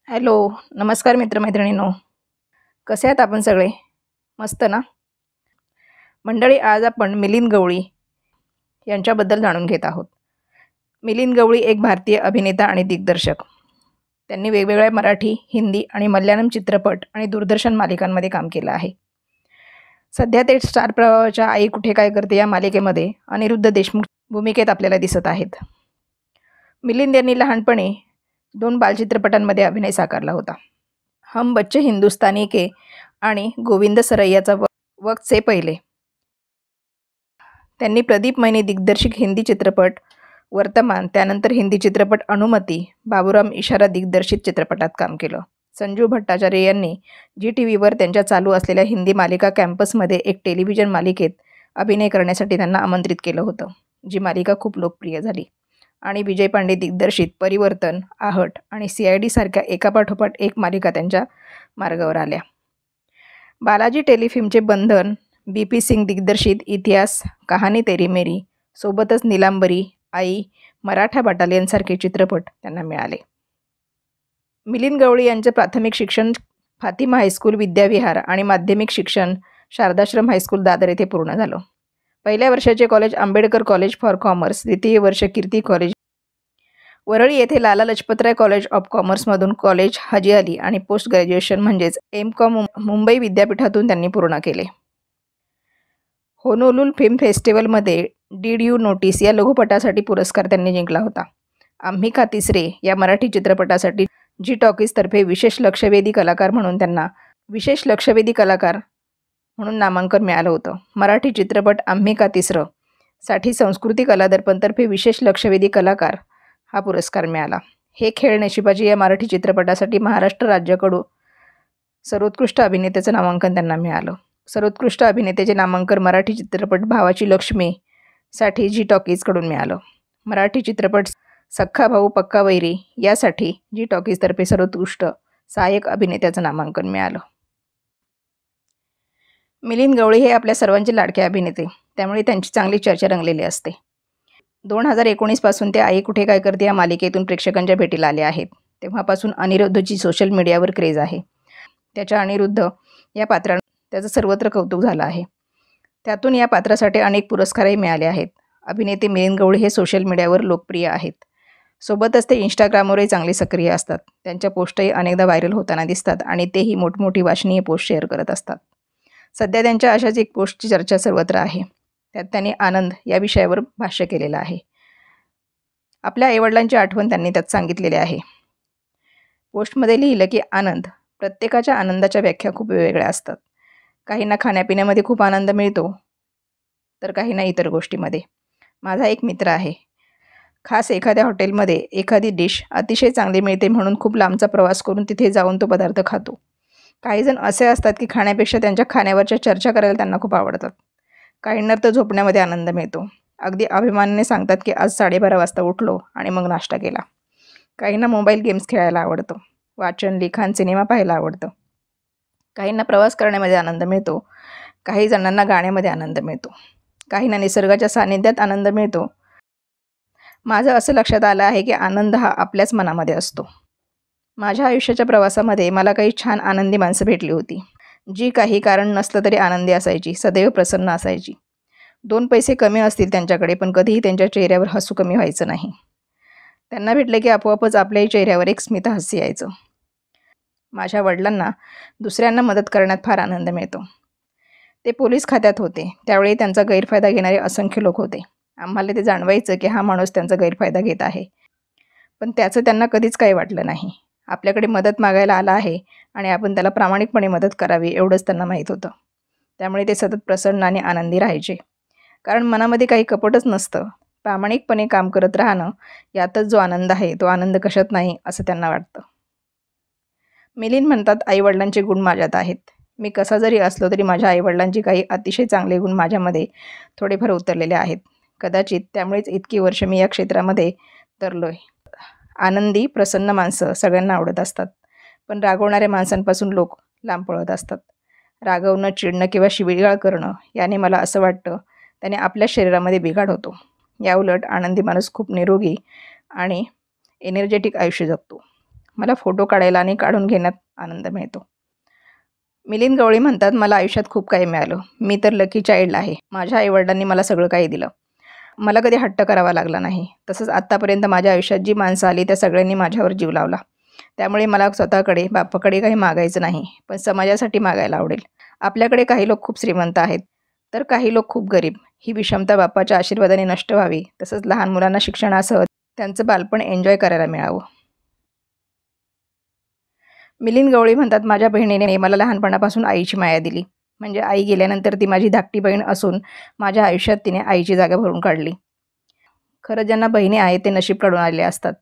Hello, नमस्कार मित्रमैत्रिणींनो. कसे आहात आपण सगळे? मस्त ना? मंडळी, आज आपण मिलिंद गवळी यांच्याबद्दल जाणून घेत आहोत. मिलिंद गवळी एक भारतीय अभिनेता आणि दिग्दर्शक. त्यांनी वेगवेगळ्या मराठी, हिंदी आणि मल्याळम चित्रपट आणि दूरदर्शन मालिकांमध्ये काम केलं आहे. सध्या ते स्टार प्रवाहाच्या आई कुठे काय करते या मालिकेमध्ये अनिरुद्ध देशमुख भूमिकेत आपल्याला दिसत आहेत. मिलिंद यांनी लहानपणी 2 बालचित्रपटांमध्ये अभिनय साकारला होता. हम बच्चे हिंदुस्तानी के आणि गोविंद सरैयाचा वक्त से पहिले. त्यांनी प्रदीप मैनी दिग्दर्शित हिंदी चित्रपट वर्तमान, त्यानंतर हिंदी चित्रपट अनुमती, बाबूराम इशारा दिग्दर्शित चित्रपटात काम केलं. संजू भट्टाचार्य यांनी जी-टीव्हीवर त्यांच्या चालू असलेल्या हिंदी मालिका कॅम्पसमध्ये एक टेलिव्हिजन मालिकेत अभिनय करण्यासाठी त्यांना आमंत्रित केलं होतं, जी मालिका खूप लोकप्रिय झाली आणि विजय पांडे दिग्दर्शित परिवर्तन, आहट आणि CID सारख्या एकापाठोपाठ एक मालिका त्यांच्या मार्गावर आल्या. बालाजी टेलिफिल्मचे बंधन, BP सिंग दिग्दर्शित इतिहास, कहाणी तेरी मेरी, सोबतच नीलांबरी, आई, मराठा बटालियन सारखे चित्रपट त्यांना मिळाले. मिलिंद गवळी यांचे प्राथमिक शिक्षण फातिमा हायस्कूल विद्याविहार आणि माध्यमिक शिक्षण शारदाश्रम हायस्कूल दादर येथे पूर्ण झालं. पहिल्या वर्षाचे college Ambedkar college for commerce, द्वितीय वर्ष कीर्ती कॉलेज वरळी येथे लाला Lajpat Rai college of कॉमर्समधून college Haji Ali आणि पोस्ट ग्रॅज्युएशन म्हणजेच M.Com मुंबई विद्यापीठातून त्यांनी पूर्ण केले. होनोलुलू फिल्म फेस्टिवलमध्ये डीड यू नोटीस या लघुपटासाठी पुरस्कार त्यांनी जिंकला होता. आम्ही का तिसरे या मराठी चित्रपटासाठी जी टॉकीजतर्फे विशेष लक्षवेधी कलाकार म्हणून त्यांना विशेष लक्षवेधी कलाकार म्हणून नामांकन मिळालं होतं. मराठी चित्रपट आम्ही का तिसरं साठी संस्कृती कलादर्पणतर्फे विशेष लक्षवेधी कलाकार हा पुरस्कार मिळाला. हे खेळ नशिबाची या मराठी चित्रपटासाठी महाराष्ट्र राज्याकडून सर्वोत्कृष्ट अभिनेत्याचं नामांकन त्यांना मिळालं. सर्वोत्कृष्ट अभिनेत्याचे नामांकन मराठी चित्रपट भावाची लक्ष्मी साठी जी टॉकीजकडून मिळालं. मराठी चित्रपट सख्खा भाऊ पक्का वैरी यासाठी जी टॉकीजतर्फे सर्वोत्कृष्ट सहाय्यक अभिनेत्याचं नामांकन मिळालं. मिलिंद गवळी हे आपल्या सर्वांचे लाडके अभिनेते, त्यामुळे त्यांची चांगली चर्चा रंगलेली असते. 2019 पासून ते आई कुठे काय करते या मालिकेतून प्रेक्षकांच्या भेटीला आले आहेत. तेव्हापासून अनिरुद्धची सोशल मीडियावर क्रेज आहे. त्याच्या अनिरुद्ध या पात्रानं त्याचं सर्वत्र कौतुक झालं आहे. त्यातून या पात्रासाठी अनेक पुरस्कारही मिळाले आहेत. अभिनेते मिलिंद गवळी हे सोशल मीडियावर लोकप्रिय आहेत. सोबतच ते इंस्टाग्रामवरही चांगले सक्रिय असतात. त्यांच्या पोस्टही अनेकदा व्हायरल होताना दिसतात आणि तेही मोठमोठी वाचनीय पोस्ट शेअर करत असतात. सध्या त्यांच्या अशाच एक पोस्टची चर्चा सर्वत्र आहे. त्यात त्यांनी आनंद या विषयावर भाष्य केलेलं आहे. आपल्या आईवडिलांची आठवण त्यांनी त्यात सांगितलेली आहे. पोस्टमध्ये लिहिलं की आनंद, प्रत्येकाच्या आनंदाच्या व्याख्या खूप वेगवेगळ्या असतात. काहींना खाण्यापिण्यामध्ये खूप आनंद मिळतो, तर काहींना इतर गोष्टीमध्ये. माझा एक मित्र आहे. खास एखाद्या हॉटेलमध्ये एखादी डिश अतिशय चांगली मिळते म्हणून खूप लांबचा प्रवास करून तिथे जाऊन तो पदार्थ खातो. काहीजण असे असतात की खाण्यापेक्षा त्यांच्या खाण्यावरच्या चर्चा करायला त्यांना खूप आवडतात. काहींना तर झोपण्यामध्ये आनंद मिळतो. अगदी अभिमानाने सांगतात की आज 12:30 वाजता उठलो आणि मग नाश्ता केला. काहींना मोबाईल गेम्स खेळायला आवडतं, वाचन, लिखाण, सिनेमा पाहायला आवडतं. काहींना प्रवास करण्यामध्ये आनंद मिळतो. काही जणांना गाण्यामध्ये आनंद मिळतो. काहींना निसर्गाच्या सानिध्यात आनंद मिळतो. माझं असं लक्षात आलं आहे की आनंद हा आपल्याच मनामध्ये असतो. माझ्या आयुष्याच्या प्रवासामध्ये मला काही छान आनंदी माणसं भेटली होती, जी काही कारण नसलं तरी आनंदी असायची, सदैव प्रसन्न असायची. 2 पैसे कमी असतील त्यांच्याकडे, पण कधीही त्यांच्या चेहऱ्यावर हसू कमी व्हायचं नाही. त्यांना भेटले की आपोआपच आपल्याही चेहऱ्यावर एक स्मितहास्य यायचं. माझ्या वडिलांना दुसऱ्यांना मदत करण्यात फार आनंद मिळतो. ते पोलीस खात्यात होते. त्यावेळी त्यांचा गैरफायदा घेणारे असंख्य लोक होते. आम्हाला ते जाणवायचं की हा माणूस त्यांचा गैरफायदा घेत आहे, पण त्याचं त्यांना कधीच काही वाटलं नाही. आपल्याकडे मदत मागायला आला आहे आणि आपण त्याला प्रामाणिकपणे मदत करावी एवढंच त्यांना माहीत होतं. त्यामुळे ते सतत प्रसन्न आणि आनंदी राहायचे, कारण मनामध्ये काही कपटच नसतं. प्रामाणिकपणे काम करत राहणं यातच जो आनंद आहे तो आनंद कशात नाही असं त्यांना वाटतं. मिलिंद म्हणतात, आईवडिलांचे गुण माझ्यात आहेत. मी कसा जरी असलो तरी माझ्या आईवडिलांची काही अतिशय चांगले गुण माझ्यामध्ये थोडेफार उतरलेले आहेत. कदाचित त्यामुळेच इतकी वर्ष मी या क्षेत्रामध्ये तरलोय. आनंदी, प्रसन्न माणसं सगळ्यांना आवडत असतात, पण रागवणाऱ्या माणसांपासून लोक लांब पळत असतात. रागवणं, चिडणं किंवा शिवीगाळ करणं याने मला असं वाटतं त्याने आपल्या शरीरामध्ये बिघाड होतो. याउलट आनंदी माणूस खूप निरोगी आणि एनर्जेटिक आयुष्य जगतो. मला फोटो काढायला आणि काढून घेण्यात आनंद मिळतो. मिलिंद गवळी म्हणतात, मला आयुष्यात खूप काही मिळालं. मी तर लकी चाइल्ड आहे. माझ्या आईवडिलांनी मला सगळं काही दिलं. मला कधी हट्ट करावा लागला नाही. तसंच आत्तापर्यंत माझ्या आयुष्यात जी माणसं आली त्या सगळ्यांनी माझ्यावर जीव लावला. त्यामुळे मला स्वतःकडे, बापाकडे काही मागायचं नाही, पण समाजासाठी मागायला आवडेल. आपल्याकडे काही लोक खूप श्रीमंत आहेत, तर काही लोक खूप गरीब. ही विषमता बापाच्या आशीर्वादाने नष्ट व्हावी, तसंच लहान मुलांना शिक्षणासह त्यांचं बालपण एन्जॉय करायला मिळावं. मिलिंद गवळी म्हणतात, माझ्या बहिणीने मला लहानपणापासून आईची माया दिली. म्हणजे आई गेल्यानंतर ती माझी धाकटी बहीण असून माझ्या आयुष्यात तिने आईची जागा भरून काढली. खरं ज्यांना बहिणी आहेत ते नशीब काढून आलेले असतात.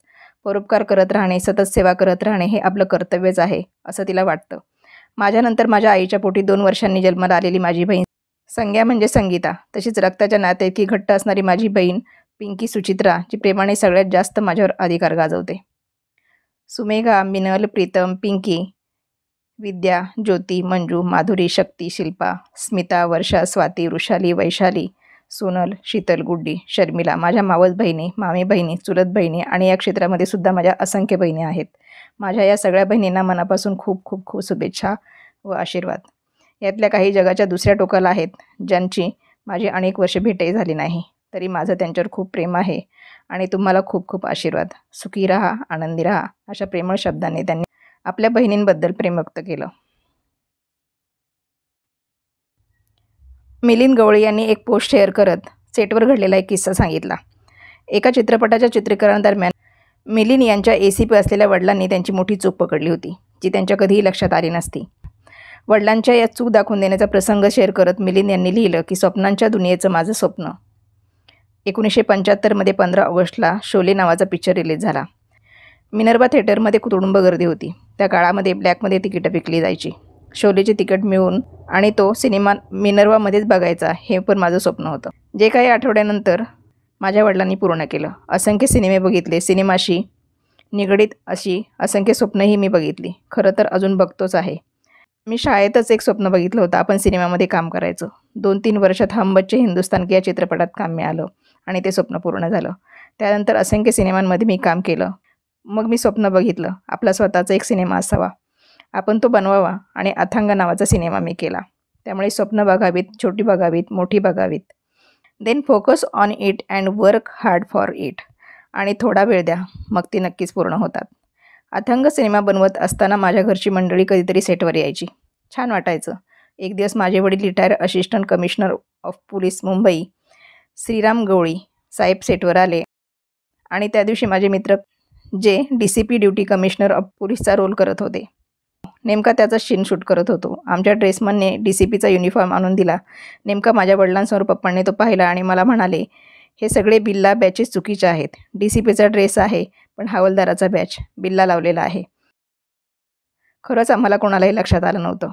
परोपकार करत राहणे, सतत सेवा करत राहणे हे आपलं कर्तव्यच आहे, असं तिला वाटतं. माझ्यानंतर माझ्या आईच्या पोटी 2 वर्षांनी जन्माला आलेली माझी बहीण संग्या म्हणजे संगीता, तशीच रक्ताच्या नात्याइतकी घट्ट असणारी माझी बहीण पिंकी सुचित्रा, जी प्रेमाने सगळ्यात जास्त माझ्यावर अधिकार गाजवते. सुमेघा, मिनल, प्रीतम, पिंकी, विद्या, ज्योती, मंजू, माधुरी, शक्ती, शिल्पा, स्मिता, वर्षा, स्वाती, वृषाली, वैशाली, सोनल, शीतल, गुड्डी, शर्मिला, माझ्या मावस बहिणी, मामी बहिणी, चुलत बहिणी आणि या क्षेत्रामध्ये सुद्धा माझ्या असंख्य बहिणी आहेत. माझ्या या सगळ्या बहिणींना मनापासून खूप खूप खूप शुभेच्छा व आशीर्वाद. यातल्या काही जगाच्या दुसऱ्या टोकाला आहेत, ज्यांची माझी अनेक वर्षे भेटही झाली नाही, तरी माझं त्यांच्यावर खूप प्रेम आहे आणि तुम्हाला खूप खूप आशीर्वाद. सुखी राहा, आनंदी राहा, अशा प्रेमळ शब्दांनी त्यांनी आपल्या बहिणींबद्दल प्रेम व्यक्त केलं. मिलिंद गवळी यांनी एक पोस्ट शेअर करत सेटवर घडलेला एक किस्सा सांगितला. एका चित्रपटाच्या चित्रीकरणादरम्यान मिलिंद यांच्या ACP असलेल्या वडिलांनी त्यांची मोठी चूक पकडली होती, जी त्यांच्या कधीही लक्षात आली नसती. वडिलांच्या या चूक दाखवून देण्याचा प्रसंग शेअर करत मिलिंद यांनी लिहिलं की स्वप्नांच्या दुनियेचं माझं स्वप्न. 1975 15 ऑगस्टला शोले नावाचा पिक्चर रिलीज झाला. मिनर्वा थिएटरमध्ये तुडुंब गर्दी होती. त्या काळामध्ये ब्लॅकमध्ये तिकीटं विकली जायची. शोलेचे तिकीट मिळवून आणि तो सिनेमा मिनर्वामध्येच बघायचा हे पण माझं स्वप्न होतं, जे काही आठवड्यानंतर माझ्या वडिलांनी पूर्ण केलं. असंख्य सिनेमे बघितले. सिनेमाशी निगडीत अशी असंख्य स्वप्नही मी बघितली. खरं तर अजून बघतोच आहे. मी शाळेतच एक स्वप्न बघितलं होतं, आपण सिनेमामध्ये काम करायचं. 2-3 वर्षात हम बच्चे हिंदुस्तान या चित्रपटात काम मिळालं आणि ते स्वप्न पूर्ण झालं. त्यानंतर असंख्य सिनेमांमध्ये मी काम केलं. मग मी स्वप्न बघितलं, आपला स्वतःचा एक सिनेमा असावा, आपण तो बनवावा आणि अथांग नावाचा सिनेमा मी केला. त्यामुळे स्वप्न बघावीत, छोटी बघावीत, मोठी बघावीत. Then focus on it and work hard for it. आणि थोडा वेळ द्या, मग ती नक्कीच पूर्ण होतात. अथांग सिनेमा बनवत असताना माझ्या घरची मंडळी कधीतरी सेटवर यायची. छान वाटायचं. एक दिवस माझे वडील retire assistant commissioner of police Mumbai Shriram Gawali साहेब सेटवर आले आणि त्या दिवशी माझे मित्र जे DCP ड्युटी कमिशनर ऑफ पोलीसचा रोल करत होते. नेमका त्याचा सीन शूट करत होतो. आमच्या ड्रेसमनने DCPचा युनिफॉर्म आणून दिला. नेमका माझ्या वडिलांसमोर पप्पांनी तो पाहिला आणि मला म्हणाले, हे सगळे बिल्ला बॅचेस चुकीचे आहेत. DCPचा ड्रेस आहे, पण हवालदाराचा बॅच बिल्ला लावलेला आहे. खरंच आम्हाला कोणालाही लक्षात आलं नव्हतं.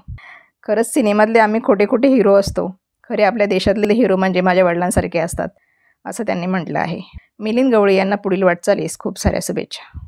खरंच सिनेमातले आम्ही खोटे खोटे हिरो असतो. खरे आपल्या देशातले हिरो म्हणजे माझ्या वडिलांसारखे असतात, असं त्यांनी म्हटलं आहे. मिलिंद गवळी यांना पुढील वाटचालीस खूप साऱ्या शुभेच्छा.